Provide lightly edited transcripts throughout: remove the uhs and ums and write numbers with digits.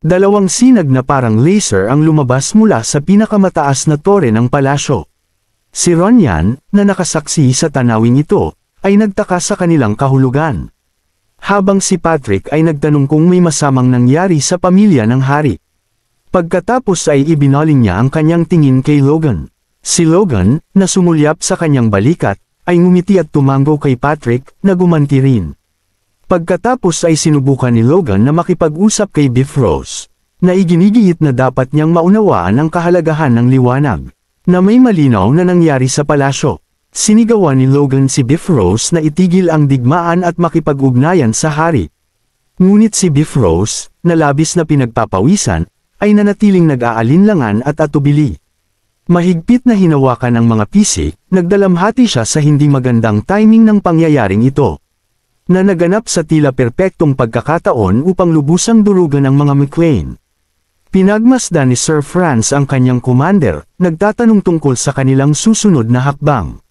Dalawang sinag na parang laser ang lumabas mula sa pinakamataas na tore ng palasyo. Si Ronyan, na nakasaksi sa tanawing ito, ay nagtaka sa kanilang kahulugan. Habang si Patrick ay nagtanong kung may masamang nangyari sa pamilya ng hari. Pagkatapos ay ibinaling niya ang kanyang tingin kay Logan. Si Logan, na sumulyap sa kanyang balikat, ay ngumiti at tumango kay Patrick, na gumanti rin. Pagkatapos ay sinubukan ni Logan na makipag-usap kay Bifrost, na iginigiit na dapat niyang maunawaan ang kahalagahan ng liwanag, na may malinaw na nangyari sa palasyo. Sinigawan ni Logan si Bifrost na itigil ang digmaan at makipag-ugnayan sa hari. Ngunit si Bifrost, na labis na pinagpapawisan, ay nanatiling nag-aalinlangan at atubili. Mahigpit na hinawakan ng mga pisik, nagdalamhati siya sa hindi magandang timing ng pangyayaring ito, na naganap sa tila perpektong pagkakataon upang lubusang durugan ang mga McLean. Pinagmasdan ni Sir Franz ang kanyang commander, nagtatanong tungkol sa kanilang susunod na hakbang.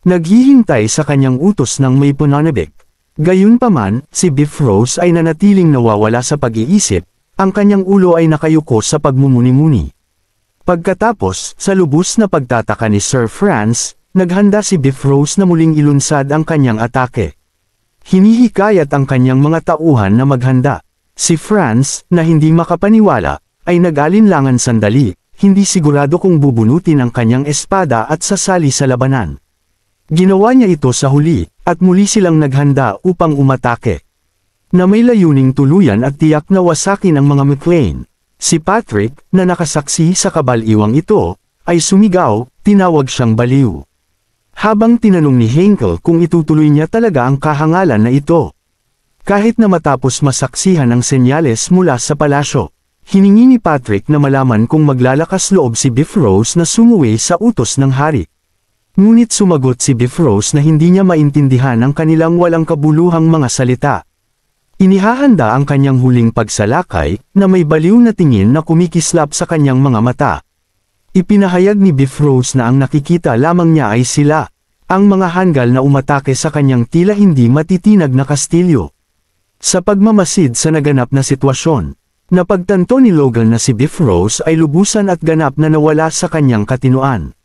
Naghihintay sa kanyang utos ng may pananabik. Gayunpaman, si Bifrost ay nanatiling nawawala sa pag-iisip, ang kanyang ulo ay nakayuko sa pagmumuni-muni. Pagkatapos, sa lubos na pagtataka ni Sir Franz, naghanda si Bifrost na muling ilunsad ang kanyang atake. Hinihikayat ang kanyang mga tauhan na maghanda. Si Franz, na hindi makapaniwala, ay nag-alinlangan sandali, hindi sigurado kung bubunutin ang kanyang espada at sasali sa labanan. Ginawa niya ito sa huli, at muli silang naghanda upang umatake, na may layuning tuluyan at tiyak na wasakin ang mga McLean. Si Patrick, na nakasaksi sa kabaliwang ito, ay sumigaw, tinawag siyang baliw. Habang tinanong ni Henkel kung itutuloy niya talaga ang kahangalan na ito. Kahit na matapos masaksihan ang senyales mula sa palasyo, hiningi ni Patrick na malaman kung maglalakas loob si Bifrost na sumuwi sa utos ng hari. Ngunit sumagot si Bifrost na hindi niya maintindihan ang kanilang walang kabuluhang mga salita. Inihahanda ang kanyang huling pagsalakay, na may baliw na tingin na kumikislap sa kanyang mga mata. Ipinahayag ni Bifrost na ang nakikita lamang niya ay sila, ang mga hanggal na umatake sa kanyang tila hindi matitinag na kastilyo. Sa pagmamasid sa naganap na sitwasyon, napagtanto ni Logan na si Bifrost ay lubusan at ganap na nawala sa kanyang katinuan.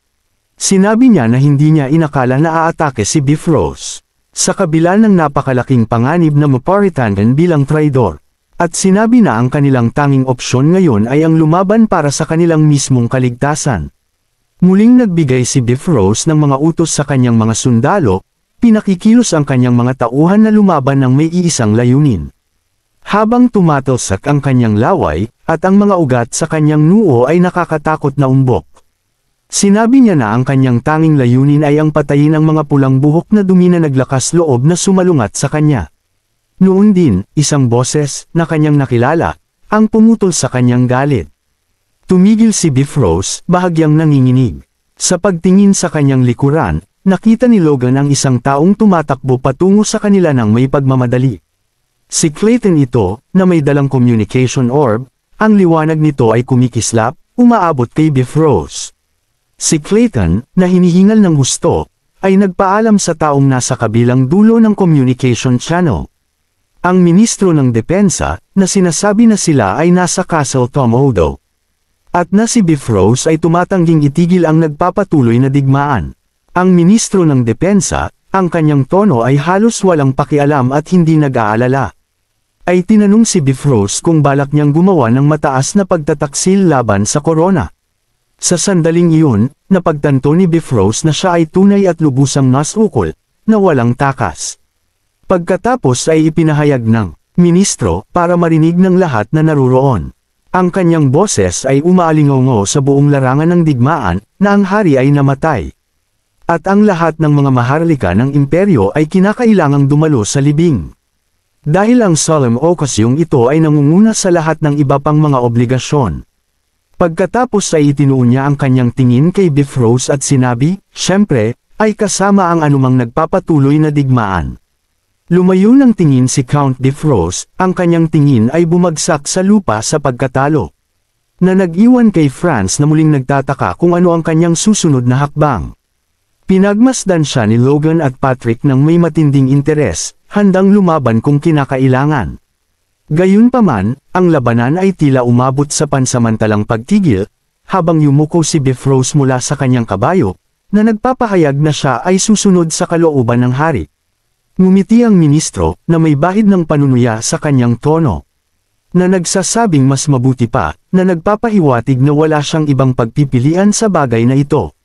Sinabi niya na hindi niya inakala na aatake si Bifrost, sa kabila ng napakalaking panganib na maparitangan bilang traidor. At sinabi na ang kanilang tanging opsyon ngayon ay ang lumaban para sa kanilang mismong kaligtasan. Muling nagbigay si Bifrost ng mga utos sa kanyang mga sundalo, pinakikilos ang kanyang mga tauhan na lumaban ng may iisang layunin. Habang tumatalsak ang kanyang laway, at ang mga ugat sa kanyang noo ay nakakatakot na umbok. Sinabi niya na ang kanyang tanging layunin ay ang patayin ang mga pulang buhok na dumi na naglakas loob na sumalungat sa kanya. Noon din, isang boses, na kanyang nakilala, ang pumutol sa kanyang galit. Tumigil si Bifrost, bahagyang nanginginig. Sa pagtingin sa kanyang likuran, nakita ni Logan ang isang taong tumatakbo patungo sa kanila ng may pagmamadali. Si Clayton ito, na may dalang communication orb, ang liwanag nito ay kumikislap, umaabot kay Bifrost. Si Clayton, na hinihingal ng husto, ay nagpaalam sa taong nasa kabilang dulo ng communication channel. Ang ministro ng depensa, na sinasabi na sila ay nasa Castle Tom Odo. At na si Bifrost ay tumatangging itigil ang nagpapatuloy na digmaan. Ang ministro ng depensa, ang kanyang tono ay halos walang pakialam at hindi nag-aalala. Ay tinanong si Bifrost kung balak niyang gumawa ng mataas na pagtataksil laban sa corona. Sa sandaling iyon, napagtanto ni Bifrost na siya ay tunay at lubusang nasukol, na walang takas. Pagkatapos ay ipinahayag ng ministro para marinig ng lahat na naruroon. Ang kanyang boses ay umaalingaw sa buong larangan ng digmaan na ang hari ay namatay. At ang lahat ng mga maharlika ng imperyo ay kinakailangang dumalo sa libing. Dahil ang solemn okasyong ito ay nangunguna sa lahat ng iba pang mga obligasyon. Pagkatapos ay itinuon niya ang kanyang tingin kay Bifrost at sinabi, "Siyempre, ay kasama ang anumang nagpapatuloy na digmaan." Lumayo ng tingin si Count Bifrost, ang kanyang tingin ay bumagsak sa lupa sa pagkatalo. Na nag-iwan kay Franz na muling nagtataka kung ano ang kanyang susunod na hakbang. Pinagmasdan siya ni Logan at Patrick ng may matinding interes, handang lumaban kung kinakailangan. Gayunpaman, ang labanan ay tila umabot sa pansamantalang pagtigil, habang yumuko si Bifrost mula sa kanyang kabayo, na nagpapahayag na siya ay susunod sa kalooban ng hari. Ngumiti ang ministro, na may bahid ng panunuya sa kanyang tono, na nagsasabing mas mabuti pa, na nagpapahiwatig na wala siyang ibang pagpipilian sa bagay na ito.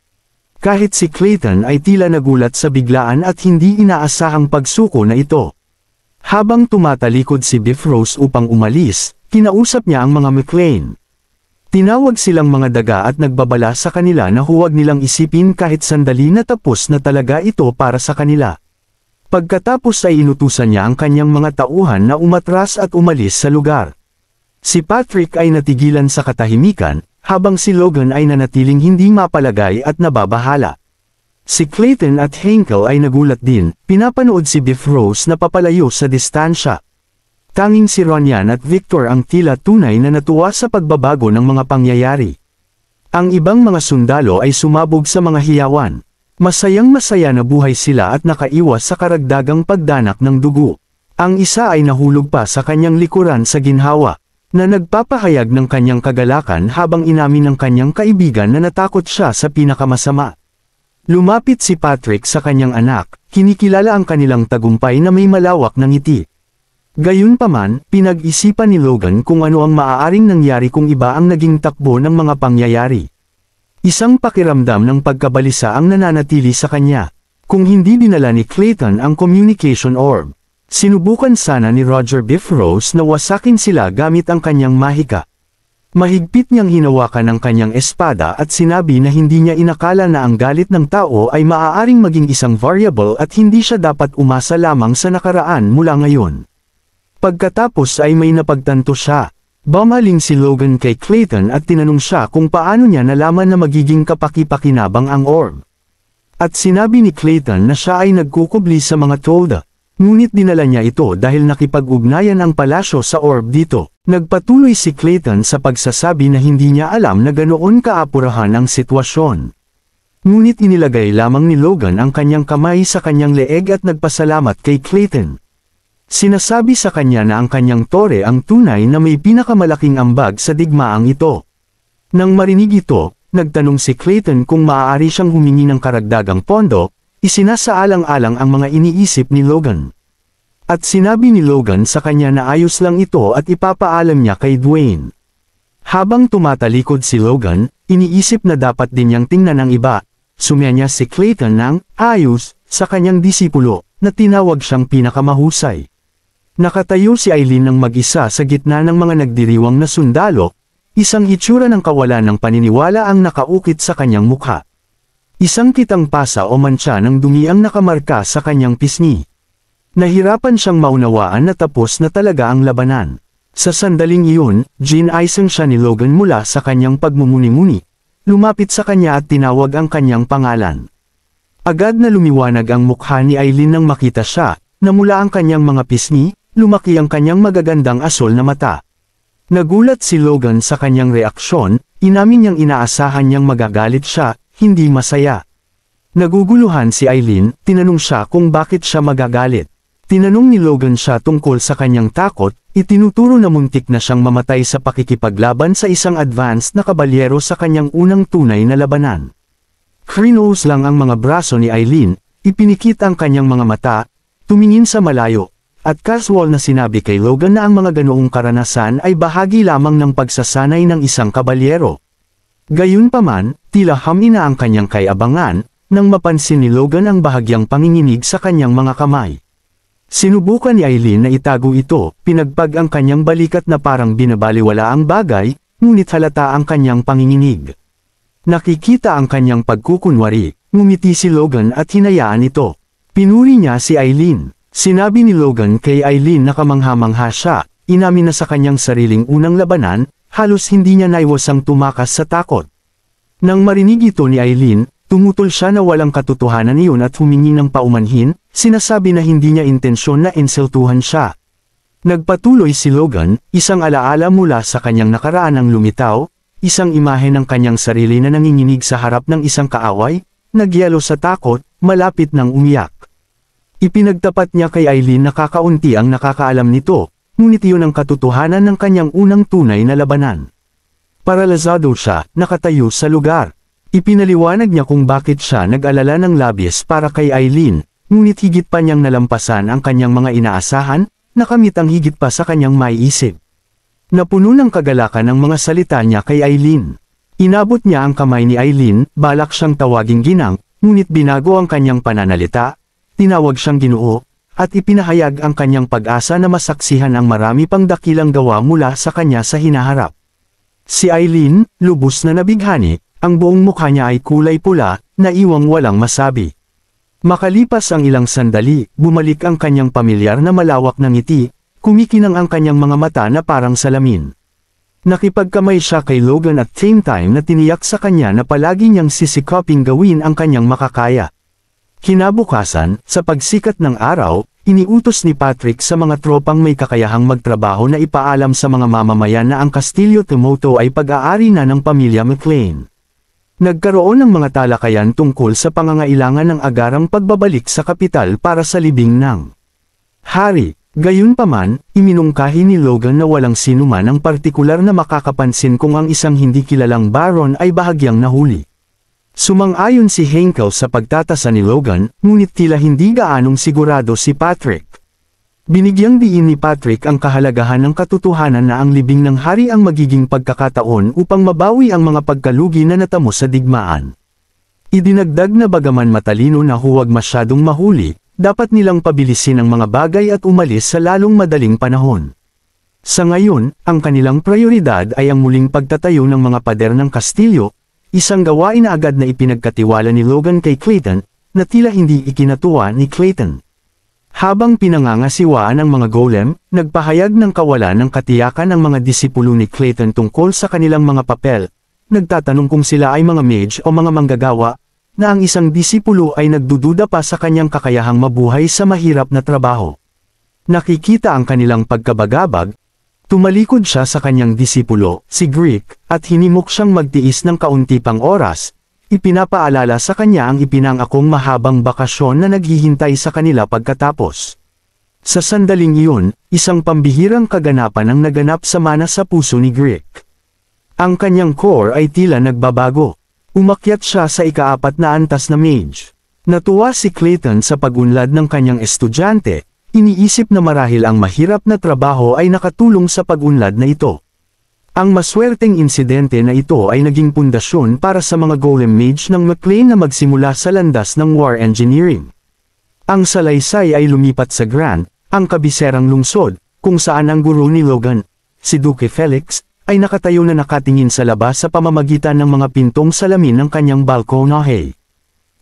Kahit si Clayton ay tila nagulat sa biglaan at hindi inaasahang pagsuko na ito. Habang tumatalikod si Bifrost upang umalis, kinausap niya ang mga McLean. Tinawag silang mga daga at nagbabala sa kanila na huwag nilang isipin kahit sandali na tapos na talaga ito para sa kanila. Pagkatapos ay inutusan niya ang kanyang mga tauhan na umatras at umalis sa lugar. Si Patrick ay natigilan sa katahimikan, habang si Logan ay nanatiling hindi mapalagay at nababahala. Si Clayton at Henkel ay nagulat din, pinapanood si Bifrost na papalayo sa distansya. Tanging si Ronyan at Victor ang tila tunay na natuwa sa pagbabago ng mga pangyayari. Ang ibang mga sundalo ay sumabog sa mga hiyawan. Masayang-masaya na buhay sila at nakaiwas sa karagdagang pagdanak ng dugo. Ang isa ay nahulog pa sa kanyang likuran sa ginhawa, na nagpapahayag ng kanyang kagalakan habang inamin ng kanyang kaibigan na natakot siya sa pinakamasama. Lumapit si Patrick sa kanyang anak, kinikilala ang kanilang tagumpay na may malawak na ngiti. Gayunpaman, pinag-isipan ni Logan kung ano ang maaaring nangyari kung iba ang naging takbo ng mga pangyayari. Isang pakiramdam ng pagkabalisa ang nananatili sa kanya. Kung hindi dinala ni Clayton ang communication orb, sinubukan sana ni Roger Bifrost na wasakin sila gamit ang kanyang mahika. Mahigpit niyang hinawakan ang kanyang espada at sinabi na hindi niya inakala na ang galit ng tao ay maaaring maging isang variable at hindi siya dapat umasa lamang sa nakaraan mula ngayon. Pagkatapos ay may napagtanto siya. Bumaling si Logan kay Clayton at tinanong siya kung paano niya nalaman na magiging kapaki-pakinabang ang orb. At sinabi ni Clayton na siya ay nagkukubli sa mga Tolda. Ngunit dinala niya ito dahil nakipag-ugnayan ang palasyo sa orb dito. Nagpatuloy si Clayton sa pagsasabi na hindi niya alam na ganoon kaapurahan ang sitwasyon. Ngunit inilagay lamang ni Logan ang kanyang kamay sa kanyang leeg at nagpasalamat kay Clayton. Sinasabi sa kanya na ang kanyang tore ang tunay na may pinakamalaking ambag sa digmaang ito. Nang marinig ito, nagtanong si Clayton kung maaari siyang humingi ng karagdagang pondo, isinasaalang-alang ang mga iniisip ni Logan. At sinabi ni Logan sa kanya na ayos lang ito at ipapaalam niya kay Dwayne. Habang tumatalikod si Logan, iniisip na dapat din niyang tingnan ang iba, sumenya si Clayton ng ayos sa kanyang disipulo, na tinawag siyang pinakamahusay. Nakatayo si Eileen ng mag-isa sa gitna ng mga nagdiriwang na sundalo, isang hitsura ng kawalan ng paniniwala ang nakaukit sa kanyang mukha. Isang kitang pasa o mantsa ng dumi ang nakamarka sa kanyang pisngi. Nahirapan siyang maunawaan na tapos na talaga ang labanan. Sa sandaling iyon, ginayang siya ni Logan mula sa kanyang pagmumuni-muni. Lumapit sa kanya at tinawag ang kanyang pangalan. Agad na lumiwanag ang mukha ni Eileen nang makita siya, na mula ang kanyang mga pisngi, lumaki ang kanyang magagandang asol na mata. Nagulat si Logan sa kanyang reaksyon, inamin niyang inaasahan niyang magagalit siya, hindi masaya. Naguguluhan si Eileen, tinanong siya kung bakit siya magagalit. Tinanong ni Logan siya tungkol sa kanyang takot, itinuturo na muntik na siyang mamatay sa pakikipaglaban sa isang advanced na kabalyero sa kanyang unang tunay na labanan. Krinos lang ang mga braso ni Eileen, ipinikit ang kanyang mga mata, tumingin sa malayo, at casual na sinabi kay Logan na ang mga ganoong karanasan ay bahagi lamang ng pagsasanay ng isang kabalyero. Gayunpaman, tila hamina ang kanyang kayabangan, nang mapansin ni Logan ang bahagyang panginginig sa kanyang mga kamay. Sinubukan ni Eileen na itago ito, pinagpag ang kanyang balikat na parang binabaliwala ang bagay, ngunit halata ang kanyang panginginig. Nakikita ang kanyang pagkukunwari, ngumiti si Logan at hinayaan ito. Pinuri niya si Eileen. Sinabi ni Logan kay Eileen na kamangha-mangha siya, inamin na sa kanyang sariling unang labanan, halos hindi niya naiwasang tumakas sa takot. Nang marinig ito ni Eileen, tumutol siya na walang katotohanan iyon at humingi ng paumanhin, sinasabi na hindi niya intensyon na insultuhan siya. Nagpatuloy si Logan, isang alaala mula sa kanyang nakaraan ang lumitaw, isang imahe ng kanyang sarili na nanginginig sa harap ng isang kaaway, nagyelo sa takot, malapit ng umiyak. Ipinagtapat niya kay Eileen na kakaunti ang nakakaalam nito, ngunit iyon ang katotohanan ng kanyang unang tunay na labanan. Paralizado siya, nakatayo sa lugar. Ipinaliwanag niya kung bakit siya nag-alala ng labis para kay Eileen, ngunit higit pa niyang nalampasan ang kanyang mga inaasahan, nakamit ang higit pa sa kanyang maiisip. Napuno ng kagalakan ang mga salita niya kay Eileen. Inabot niya ang kamay ni Eileen, balak siyang tawaging ginang, ngunit binago ang kanyang pananalita, tinawag siyang Ginoo, at ipinahayag ang kanyang pag-asa na masaksihan ang marami pang dakilang gawa mula sa kanya sa hinaharap. Si Eileen, lubos na nabighani, ang buong mukha niya ay kulay pula, na iwang walang masabi. Makalipas ang ilang sandali, bumalik ang kanyang pamilyar na malawak na ngiti, kumikinang ang kanyang mga mata na parang salamin. Nakipagkamay siya kay Logan at same time na tiniyak sa kanya na palagi niyang sisikaping gawin ang kanyang makakaya. Kinabukasan, sa pagsikat ng araw, iniutos ni Patrick sa mga tropang may kakayahang magtrabaho na ipaalam sa mga mamamayan na ang Castillo Tumoto ay pag-aari na ng pamilya McLean. Nagkaroon ng mga talakayan tungkol sa pangangailangan ng agarang pagbabalik sa kapital para sa libing ng hari. Gayunpaman, iminungkahi ni Logan na walang sinuman ang partikular na makakapansin kung ang isang hindi kilalang baron ay bahagyang nahuli. Sumang-ayon si Henkel sa pagtatasa ni Logan, ngunit tila hindi gaanong sigurado si Patrick. Binigyang diin ni Patrick ang kahalagahan ng katotohanan na ang libing ng hari ang magiging pagkakataon upang mabawi ang mga pagkalugi na natamo sa digmaan. Idinagdag na bagaman matalino na huwag masyadong mahuli, dapat nilang pabilisin ang mga bagay at umalis sa lalong madaling panahon. Sa ngayon, ang kanilang prioridad ay ang muling pagtatayo ng mga pader ng Kastilyo, isang gawain na agad na ipinagkatiwala ni Logan kay Clayton, na tila hindi ikinatuwa ni Clayton. Habang pinangangasiwaan ang mga golem, nagpahayag ng kawalan ng katiyakan ang mga disipulo ni Clayton tungkol sa kanilang mga papel, nagtatanong kung sila ay mga mage o mga manggagawa, na ang isang disipulo ay nagdududa pa sa kanyang kakayahang mabuhay sa mahirap na trabaho. Nakikita ang kanilang pagkabagabag, tumalikod siya sa kanyang disipulo, si Greek, at hinimok siyang magtiis ng kaunti pang oras, ipinapaalala sa kanya ang ipinangakong mahabang bakasyon na naghihintay sa kanila pagkatapos. Sa sandaling iyon, isang pambihirang kaganapan ang naganap sa mana sa puso ni Greek. Ang kanyang core ay tila nagbabago. Umakyat siya sa ika-4 na antas na mage. Natuwa si Clayton sa pag-unlad ng kanyang estudyante, iniisip na marahil ang mahirap na trabaho ay nakatulong sa pag-unlad na ito. Ang maswerteng insidente na ito ay naging pundasyon para sa mga golem mage ng McLean na magsimula sa landas ng war engineering. Ang salaysay ay lumipat sa Grand, ang kabiserang lungsod, kung saan ang guro ni Logan, si Duke Felix, ay nakatayo na nakatingin sa labas sa pamamagitan ng mga pintong salamin ng kanyang balkonahe.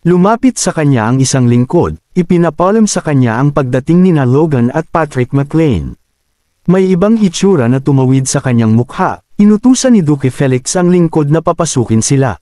Lumapit sa kanya ang isang lingkod, ipinapalam sa kanya ang pagdating ni Logan at Patrick McLean. May ibang itsura na tumawid sa kanyang mukha, inutusan ni Duke Felix ang lingkod na papasukin sila.